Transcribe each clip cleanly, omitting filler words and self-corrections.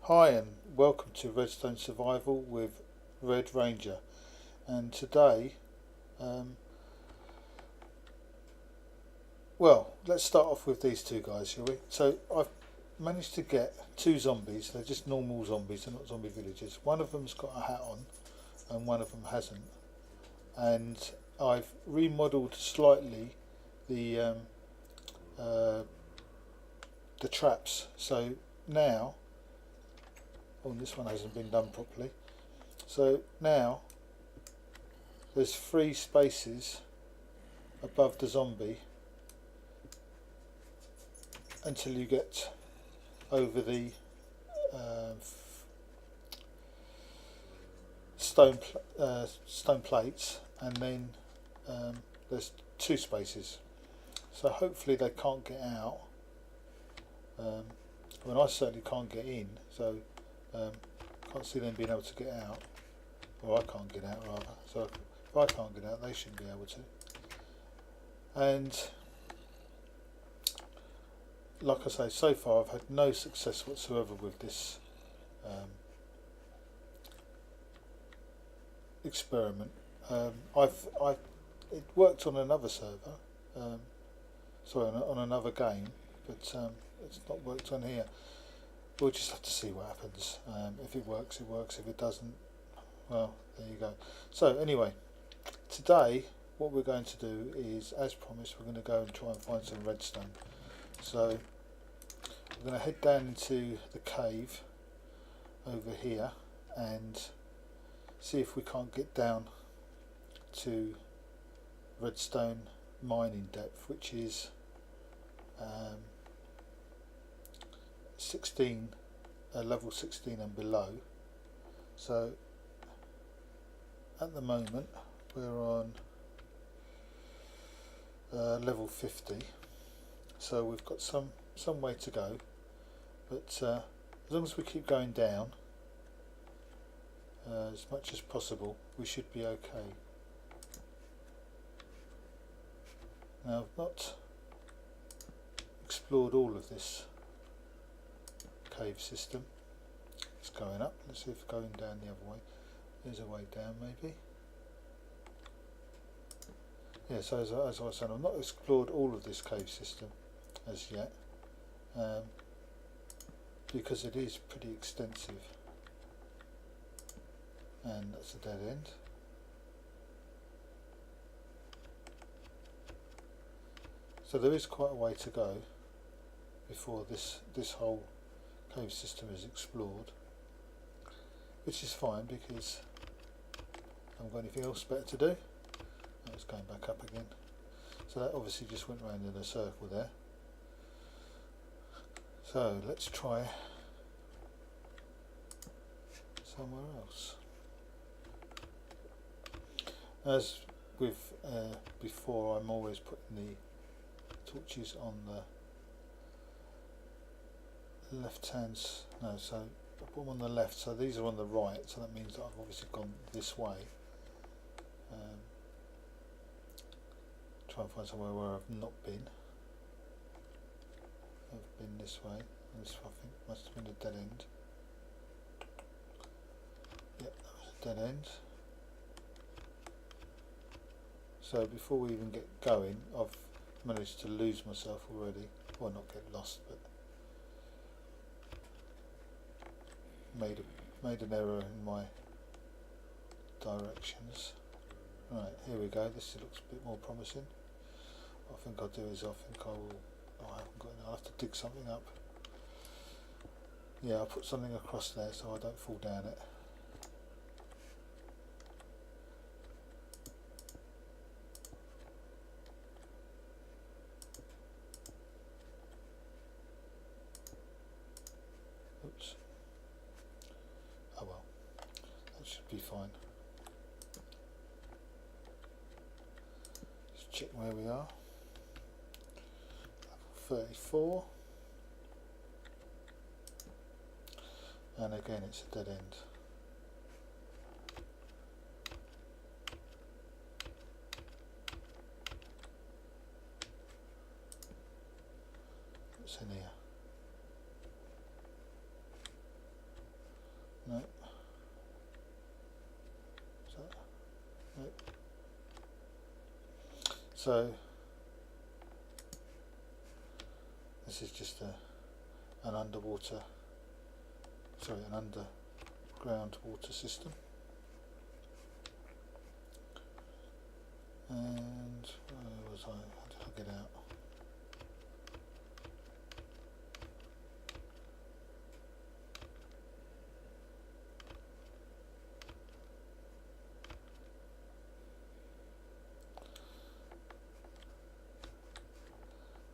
Hi and welcome to Redstone Survival with Red Ranger. And today, um, let's start off with these two guys, shall we? So I've managed to get two zombies. They're just normal zombies. They're not zombie villagers. One of them's got a hat on, and one of them hasn't. And I've remodeled slightly the um, uh, the traps. So now, oh, this one hasn't been done properly. So now there's three spaces above the zombie until you get over the uh, stone plates, and then there's two spaces. So hopefully they can't get out. Um, I certainly can't get in, so um, can't see them being able to get out. Or I can't get out rather. So if I can't get out, they shouldn't be able to. And like I say, so far I've had no success whatsoever with this experiment. It worked on another server, on another game, but it's not worked on here. We'll just have to see what happens. If it works, it works. If it doesn't, well, there you go. So anyway, today what we're going to do is, as promised, we're going to go and try and find some redstone. So we're going to head down into the cave over here and see if we can't get down to redstone mining depth, which is 16, level 16 and below. So at the moment we're on level 50, so we've got some way to go, but as long as we keep going down as much as possible, we should be okay. Now I've not explored all of this cave system. It's going up. Let's see if going down the other way. There's a way down maybe. Yeah, so as I was saying, I've not explored all of this cave system as yet, because it is pretty extensive. And that's a dead end. So there is quite a way to go before this whole cave system is explored, which is fine because I haven't got anything else better to do. Oh, it's going back up again. So that obviously just went round in a circle there. So let's try somewhere else. As with before, I'm always putting the torches on the left hand. No, so I put them on the left. So these are on the right. So that means that I've obviously gone this way. Try and find somewhere where I've not been. I've been this way. This I think must have been a dead end. Yep, that was a dead end. So before we even get going, I've managed to lose myself already. Well, not get lost, but made an error in my directions. Right, here we go. This looks a bit more promising. What I think I'll do is I haven't got. I'll have to dig something up. Yeah, I'll put something across there so I don't fall down it. Oops. Oh well, that should be fine. Let's check where we are. Level 34. And again it's a dead end. What's in here? No. No. So this is just an underwater, an underground water system. And where was I? How did I get out?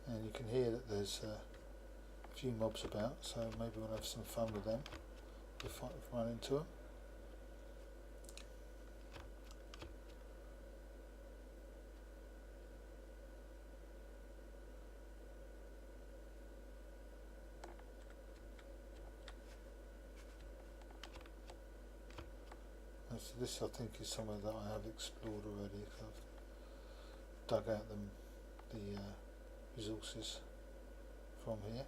And you can hear that there's a few mobs about, so maybe we'll have some fun with them if I run into them. So this I think is somewhere that I have explored already. I've dug out the resources from here.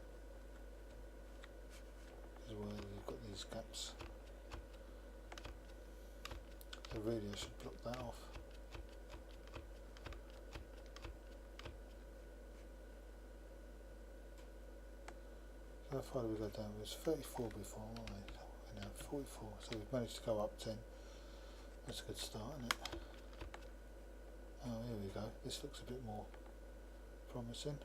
This is where you've got these gaps. So really I should block that off. So how far do we go down? It was 34 before, weren't we? We're now 44, so we've managed to go up 10. That's a good start, isn't it? Oh, here we go. This looks a bit more promising.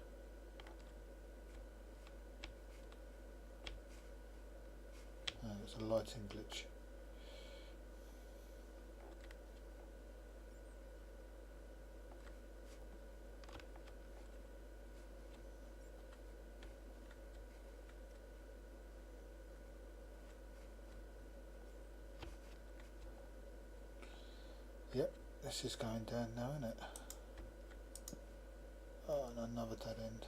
Oh, it's a lighting glitch. Yep, this is going down now, isn't it? Oh, and another dead end.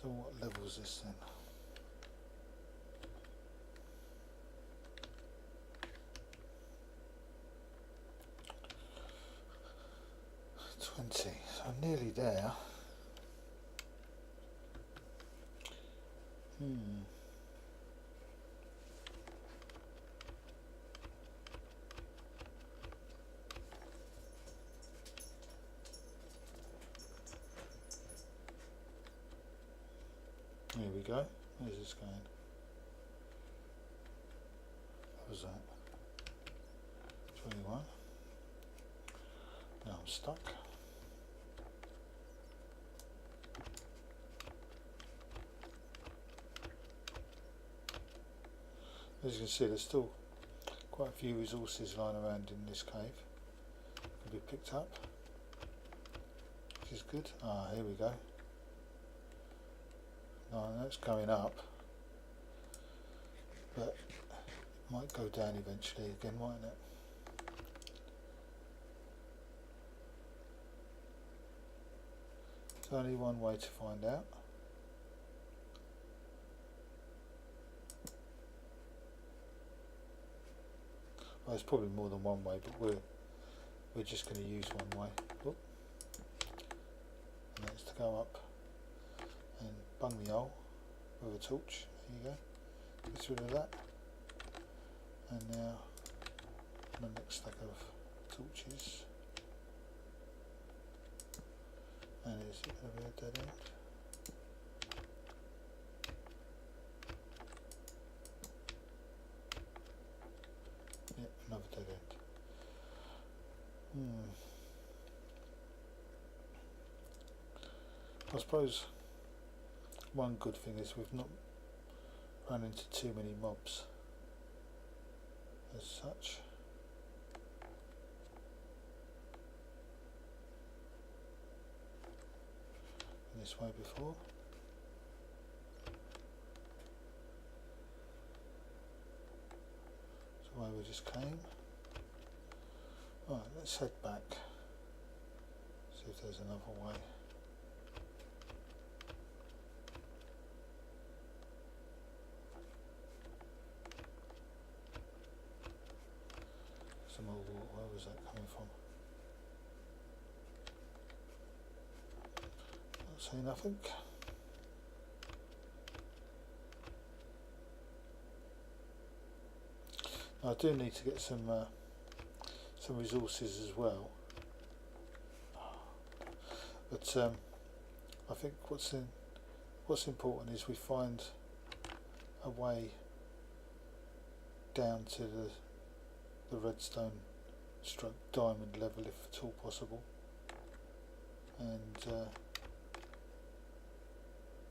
So what level is this then? So I'm nearly there. Here we go. Where's this going? What was that? 21. Now I'm stuck. As you can see, there's still quite a few resources lying around in this cave. Can be picked up, which is good. Ah, here we go. No, that's going up, but it might go down eventually again, mightn't it? There's only one way to find out. Well, there's probably more than one way, but we're just going to use one way. Oop. And that's to go up and bung the hole with a torch. There you go. Get rid of that. And now the next stack of torches. And is it going to be a dead end? Yep, another dead end. I suppose one good thing is we've not run into too many mobs as such. In this way before. just came. Right, let's head back. See if there's another way. Some more water, where was that coming from? Don't see nothing. I do need to get some resources as well, but I think what's important is we find a way down to the redstone stroke diamond level if at all possible, and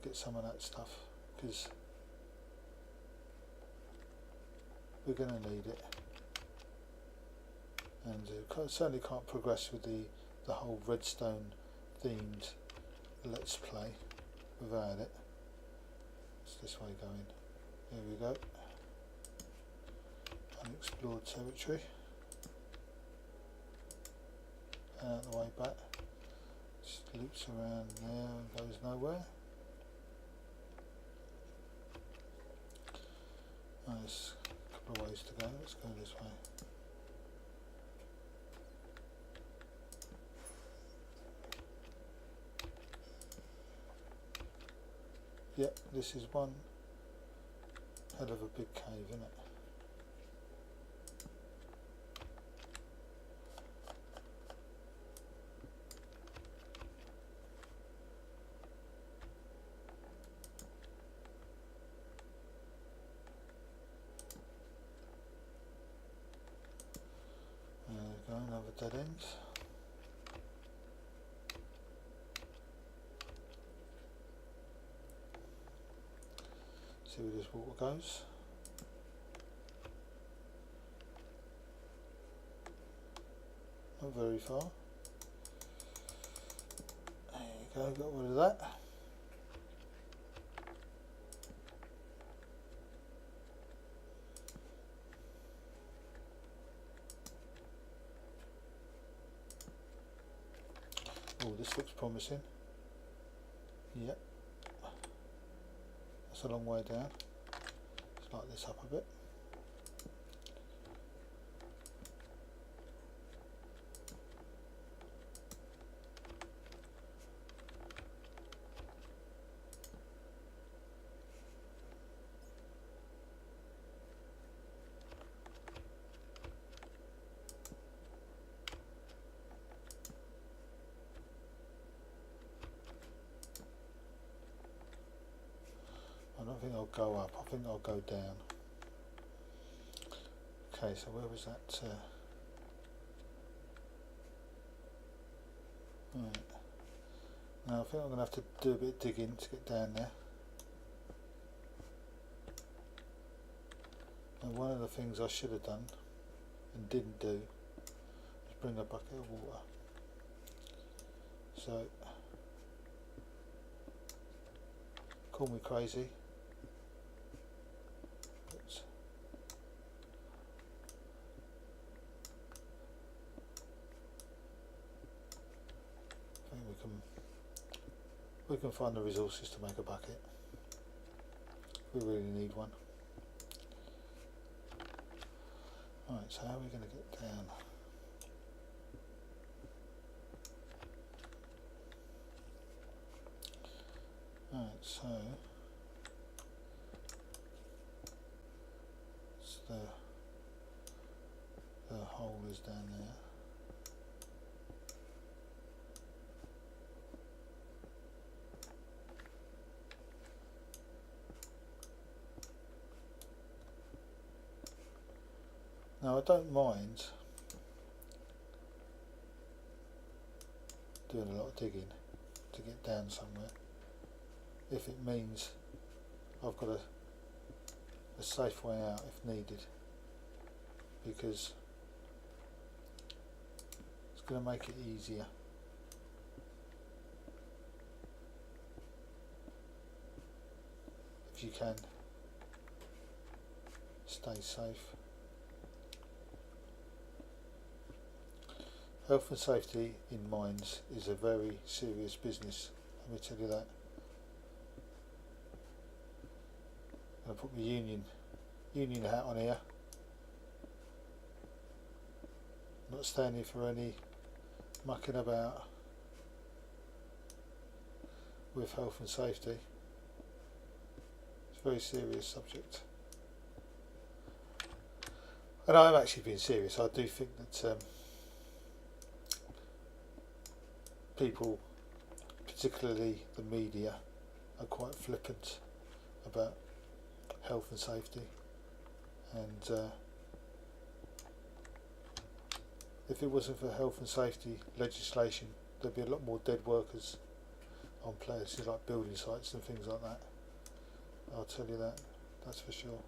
get some of that stuff, because we're going to need it, and certainly can't progress with the whole redstone themed let's play without it. It's this way going. Here we go. Unexplored territory. Out the way back. Just loops around there and goes nowhere. There's a couple of ways to go. Let's go this way. Yep, this is one hell of a big cave, isn't it? There we go, another dead end. See where this water goes. Not very far. There you go, got rid of that. Oh, this looks promising. Yep. That's a long way down. Let's light this up a bit. I don't think I'll go up, I think I'll go down. Okay, so where was that? Right. Now I think I'm going to have to do a bit of digging to get down there. And one of the things I should have done and didn't do is bring a bucket of water. So, call me crazy. We can find the resources to make a bucket. We really need one. Right, so how are we going to get down? Right, so it's the hole is down there. Now I don't mind doing a lot of digging to get down somewhere if it means I've got a safe way out if needed, because it's going to make it easier. If you can stay safe. Health and safety in mines is a very serious business, let me tell you that. I'm going to put my union hat on here. Not standing for any mucking about with health and safety. It's a very serious subject. And I'm actually being serious. I do think that people, particularly the media, are quite flippant about health and safety, and if it wasn't for health and safety legislation, there'd be a lot more dead workers on places like building sites and things like that. I'll tell you that, that's for sure.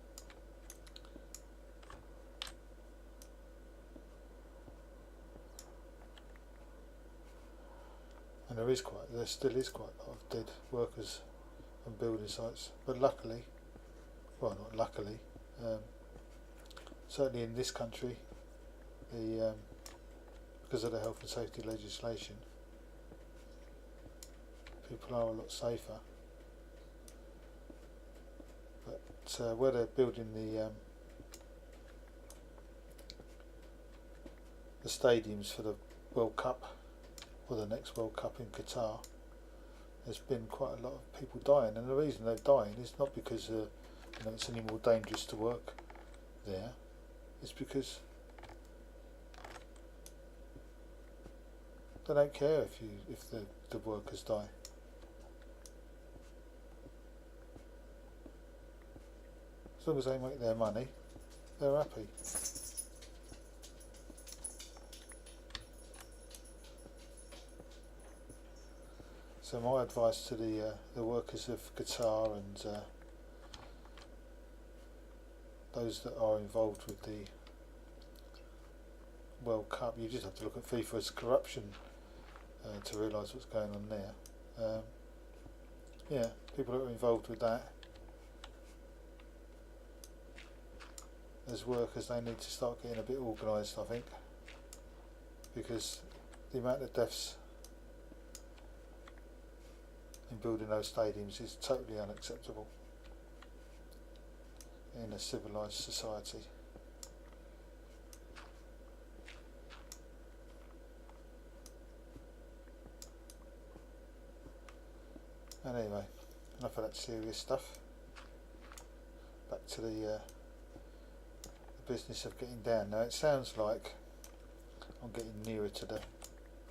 And there still is quite a lot of dead workers on building sites, but luckily, well, not luckily, certainly in this country, because of the health and safety legislation, people are a lot safer. But where they're building the stadiums for the World Cup, or the next World Cup in Qatar, there's been quite a lot of people dying, and the reason they're dying is not because it's any more dangerous to work there. It's because they don't care if the workers die. As long as they make their money, they're happy. So my advice to the workers of Qatar and those that are involved with the World Cup, you just have to look at FIFA's corruption to realise what's going on there. Yeah, people that are involved with that, as workers, they need to start getting a bit organised, I think, because the amount of deaths in building those stadiums is totally unacceptable in a civilised society. And anyway, enough of that serious stuff. Back to the business of getting down. Now it sounds like I'm getting nearer to the,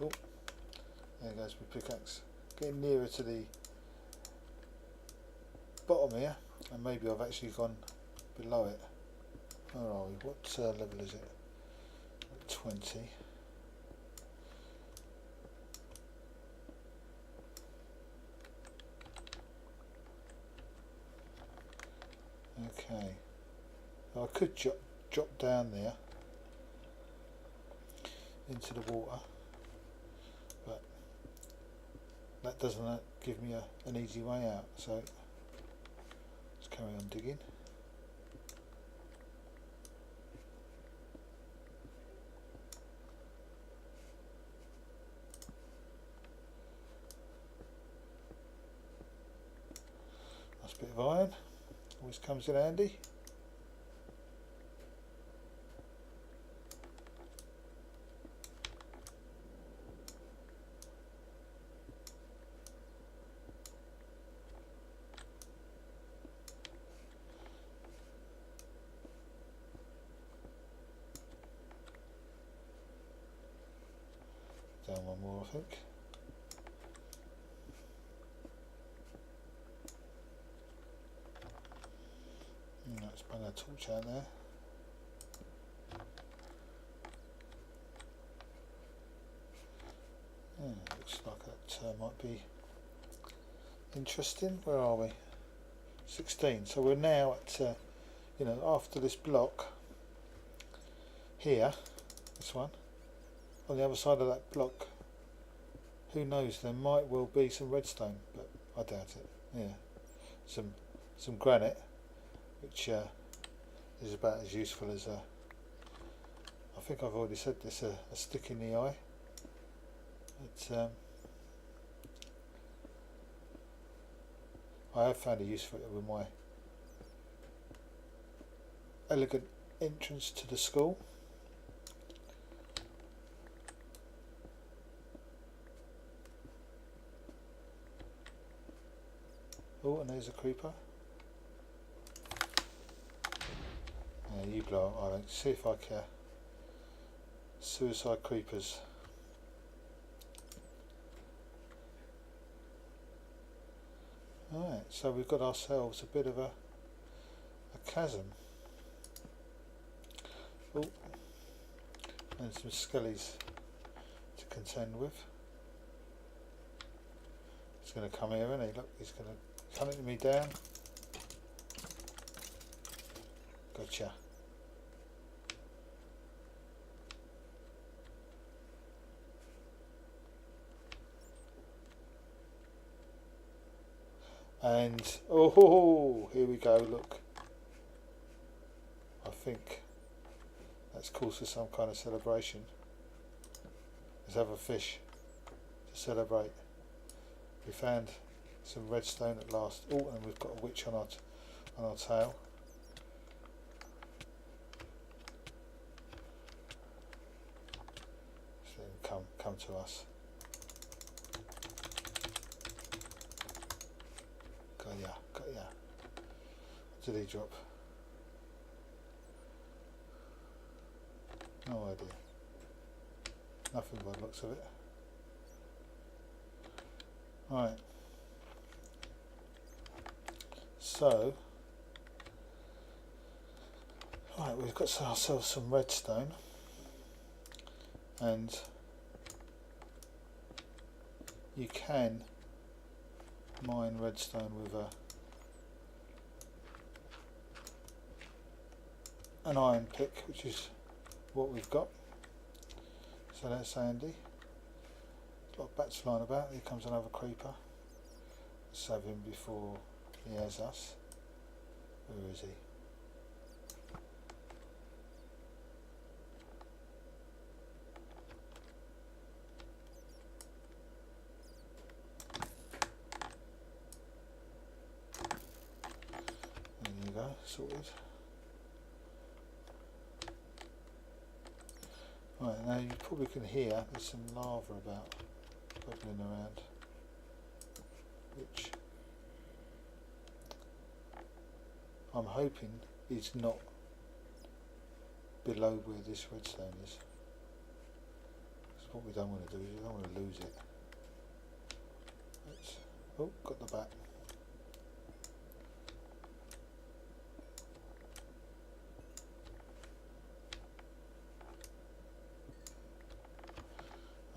oh, there goes my pickaxe, getting nearer to the bottom here, and maybe I've actually gone below it. Where are we? What level is it? 20. Okay, so I could drop down there into the water, but that doesn't give me an easy way out, so let's carry on digging. Nice bit of iron, always comes in handy. Down one more, I think. Let's bring our torch out there. Yeah, looks like that might be interesting. Where are we? 16. So we're now at, after this block here, this one, on the other side of that block, who knows, there might well be some redstone, but I doubt it. Yeah, some granite, which is about as useful as I think I've already said this, a stick in the eye. But I have found a use for it with my elegant entrance to the school. Oh, and there's a creeper. Yeah, you blow up, I think. See if I care. Suicide creepers. Alright, so we've got ourselves a bit of a chasm. Oh, and some skellies to contend with. He's going to come here, isn't he? Look, he's going to come into me down. Gotcha. And oh, here we go. Look, I think that's cause for some kind of celebration. Let's have a fish to celebrate. We found some redstone at last. Oh, and we've got a witch on our tail. So come to us. Got ya. What did he drop? No idea. Nothing by the looks of it. Right. So, right, we've got ourselves some redstone, and you can mine redstone with an iron pick, which is what we've got. So that's handy. A lot of bats flying about. Here comes another creeper. Let's have him before he has us. Where is he? There you go, sorted. Right, now you probably can hear there's some lava about bubbling around, which I'm hoping is not below where this redstone is. Because what we don't want to do is we don't want to lose it. Oh, got the bat.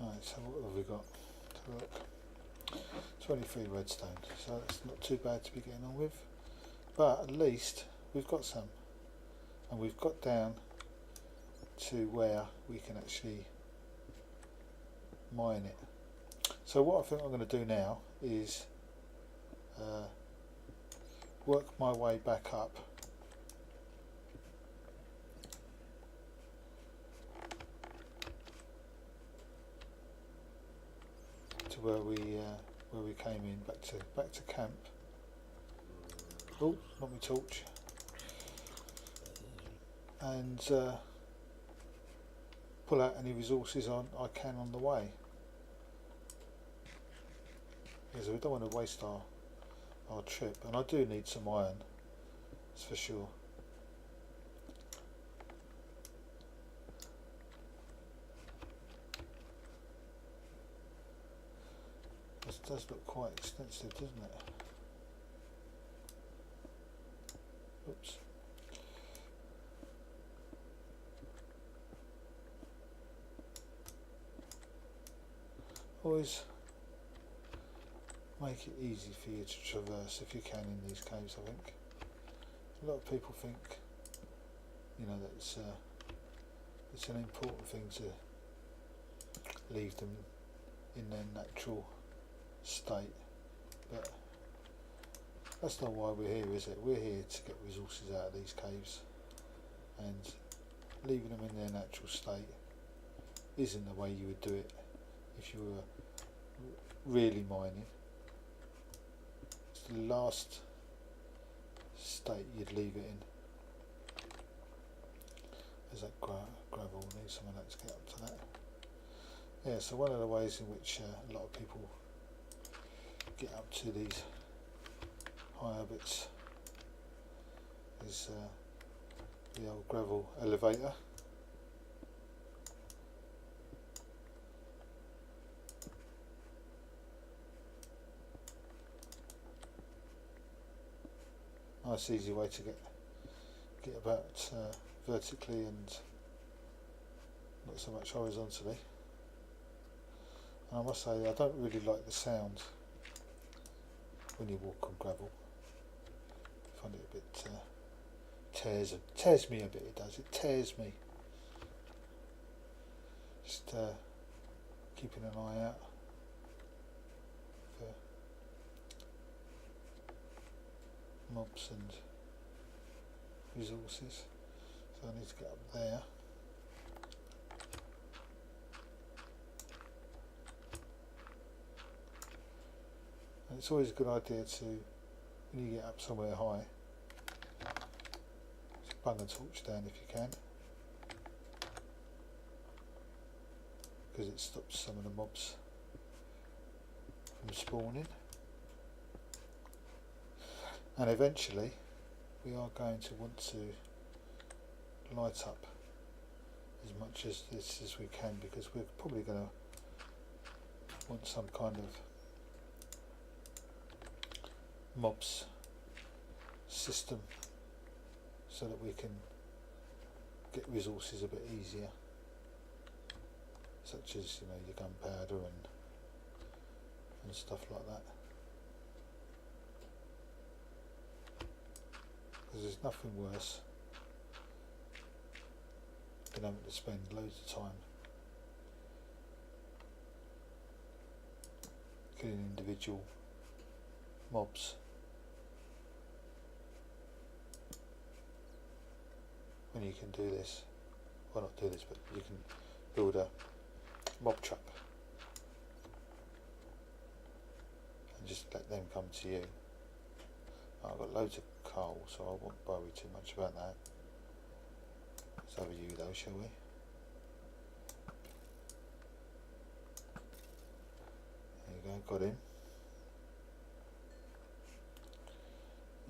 Right, so what have we got to look? 23 redstone, so that's not too bad to be getting on with, but at least we've got some, and we've got down to where we can actually mine it. So what I think I'm going to do now is work my way back up to where we came in, back to camp. Oh, not my torch. And pull out any resources I can on the way. Because we don't want to waste our trip, and I do need some iron, that's for sure. This does look quite extensive, doesn't it? Oops. Always make it easy for you to traverse if you can in these caves, I think. A lot of people think, you know, that it's an important thing to leave them in their natural state, but that's not why we're here, is it? We're here to get resources out of these caves, and leaving them in their natural state isn't the way you would do it if you were really mining. It's the last state you'd leave it in. There's that gravel, need some of that to get up to that. Yeah, so one of the ways in which a lot of people get up to these higher bits is the old gravel elevator. Nice easy way to get about vertically and not so much horizontally. And I must say I don't really like the sound when you walk on gravel. I find it a bit tears me a bit. It does. It tears me. Just keeping an eye out for mobs and resources. So I need to get up there. And it's always a good idea to, when you get up somewhere high, to bung a torch down if you can, because it stops some of the mobs from spawning. And eventually we are going to want to light up as much as this as we can, because we're probably going to want some kind of mobs system so that we can get resources a bit easier, such as, you know, your gunpowder and stuff like that. Because there's nothing worse than having to spend loads of time killing individual mobs when you can do this. Well, not do this, but you can build a mob trap and just let them come to you. I've got loads of coal, so I won't worry too much about that. Let's have a you though, shall we? There you go, got him.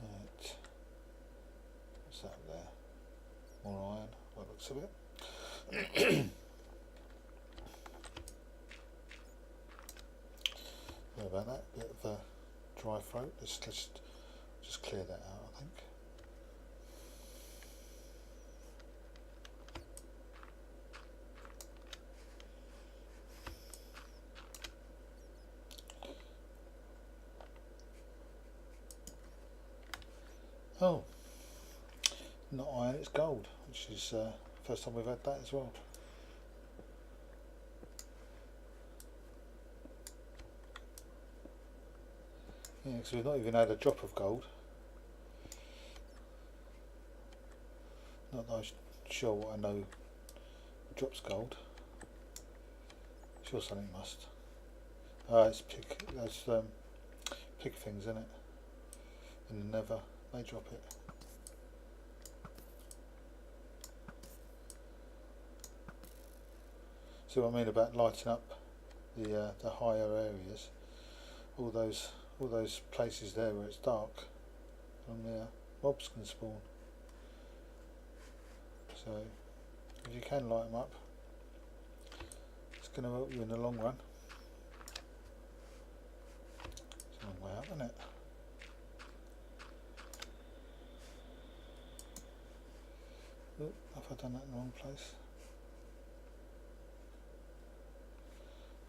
Right. What's that there? More iron, by the looks of it. Sorry about that, bit of a dry throat. Let's just clear that out, I think. Oh, not iron, it's gold, which is first time we've had that as well. Yeah, because we've not even had a drop of gold. Not that I'm sure what I know drops gold. Sure something must. It's pig things, isn't it? In the Nether, they drop it. See what I mean about lighting up the higher areas? All those places there where it's dark, and mobs can spawn. So if you can light them up, it's going to help you in the long run. It's a long way up, isn't it? Oh, have I done that in the wrong place?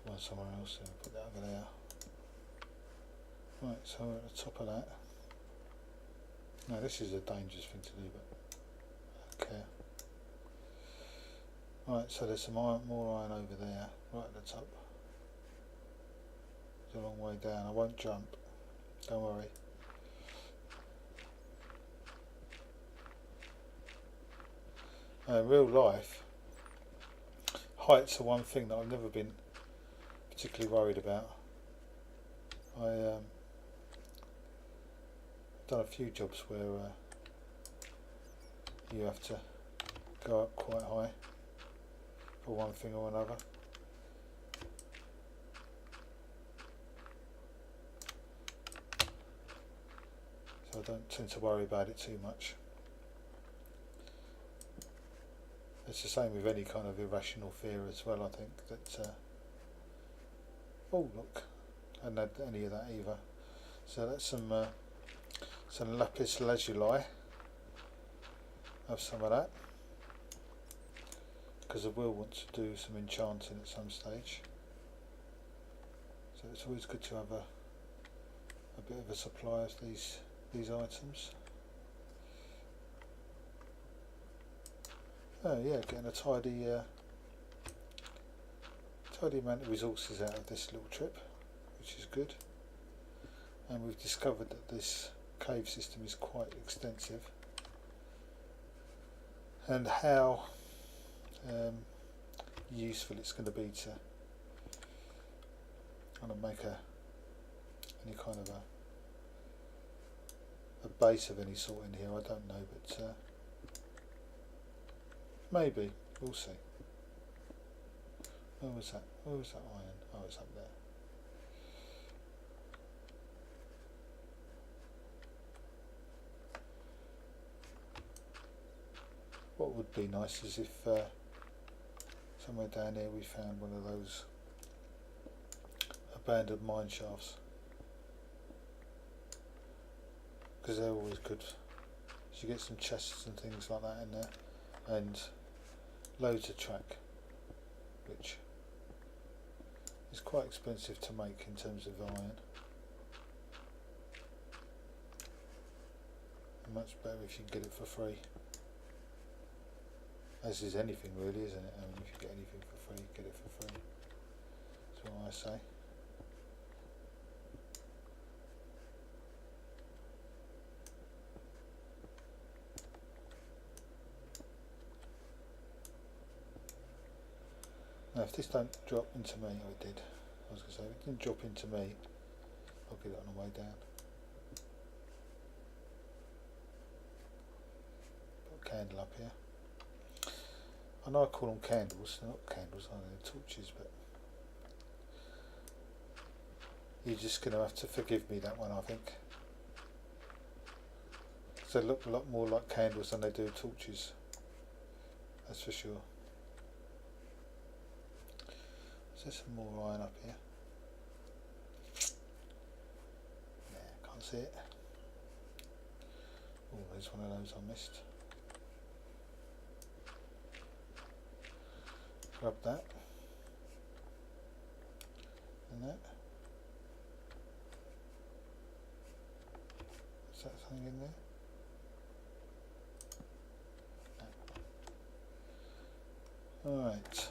Well, somewhere else, so put that over there. Right, so we're at the top of that. Now this is a dangerous thing to do, but I don't care. Right, so there's some more iron over there, right at the top. It's a long way down. I won't jump, don't worry. In real life, heights are one thing that I've never been particularly worried about. I've done a few jobs where you have to go up quite high for one thing or another. So I don't tend to worry about it too much. It's the same with any kind of irrational fear as well, I think, that oh look, I hadn't had any of that either. So that's some lapis lazuli. Have some of that, because I will want to do some enchanting at some stage. So it's always good to have a bit of a supply of these items. Oh yeah, getting a tidy amount of resources out of this little trip, which is good. And we've discovered that this cave system is quite extensive, and how useful it's going to be to kind of make any kind of a base of any sort in here. I don't know, but maybe, we'll see. Where was that? Where was that iron? Oh, it's up there. What would be nice is if somewhere down here we found one of those abandoned mine shafts, because they're always good. So you get some chests and things like that in there, and loads of track, which is quite expensive to make in terms of iron. And much better if you can get it for free. As is anything really, isn't it? I mean, if you get anything for free, get it for free. That's what I say. Now if this don't drop into me, oh it did, I was going to say, if it didn't drop into me, I'll get it on the way down. Put a candle up here. I know I call them candles, they're not candles, I know they're torches, but you're just going to have to forgive me that one, I think. They look a lot more like candles than they do torches, that's for sure. Is there some more iron up here? Yeah, can't see it. Oh, there's one of those I missed. Grab that. And that. Is that something in there? No. Alright.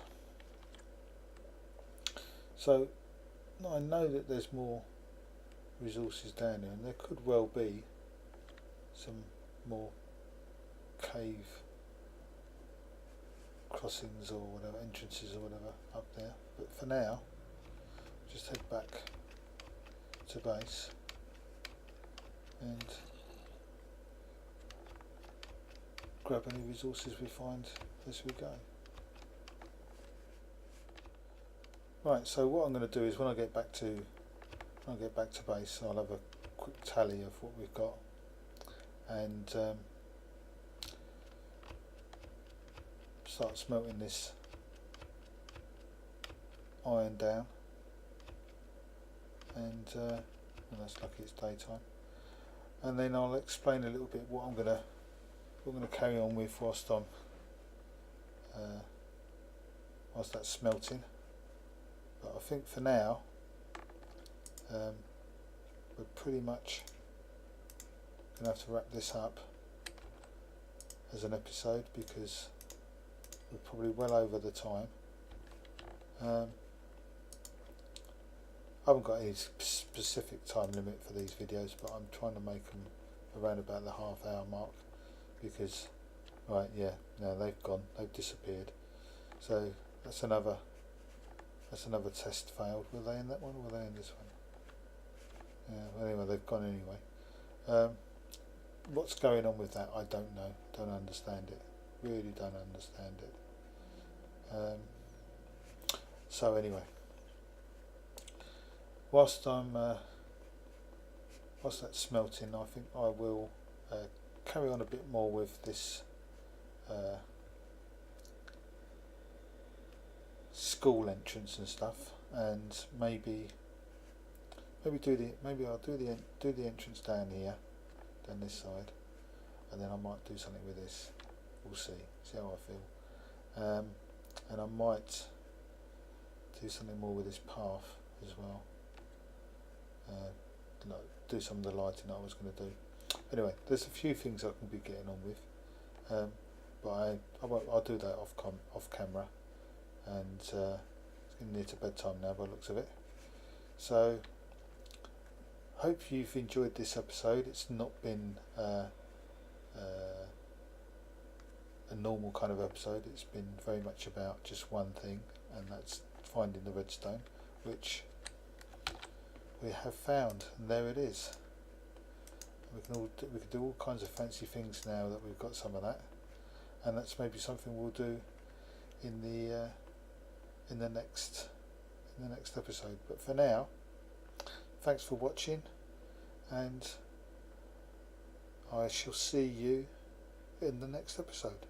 So I know that there's more resources down there, and there could well be some more cave crossings or whatever, entrances or whatever up there, but for now just head back to base and grab any resources we find as we go. Right, so what I'm going to do is when I get back to base, I'll have a quick tally of what we've got, and start smelting this iron down, and well, that's lucky it's daytime, and then I'll explain a little bit what I'm going to carry on with whilst that's smelting. But I think for now we're pretty much going to have to wrap this up as an episode, because we're probably well over the time. I haven't got any specific time limit for these videos, but I'm trying to make them around about the half-hour mark, because right, yeah, no, they've gone, they've disappeared, so that's another That's another test failed. Were they in that one or were they in this one? Yeah, well, anyway, they've gone anyway. What's going on with that, I don't know. Don't understand it. Really don't understand it. So anyway, whilst that's smelting, I think I will carry on a bit more with this school entrance and stuff, and maybe I'll do the entrance down here, down this side, and then I might do something with this. We'll see how I feel, and I might do something more with this path as well. Do some of the lighting that I was going to do. Anyway, there's a few things I can be getting on with, but I'll do that off camera, and it's getting near to bedtime now by the looks of it. So hope you've enjoyed this episode. It's not been a normal kind of episode. It's been very much about just one thing, and that's finding the redstone, which we have found, and there it is. We can do all kinds of fancy things now that we've got some of that, and that's maybe something we'll do in the next episode. But for now, thanks for watching, and I shall see you in the next episode.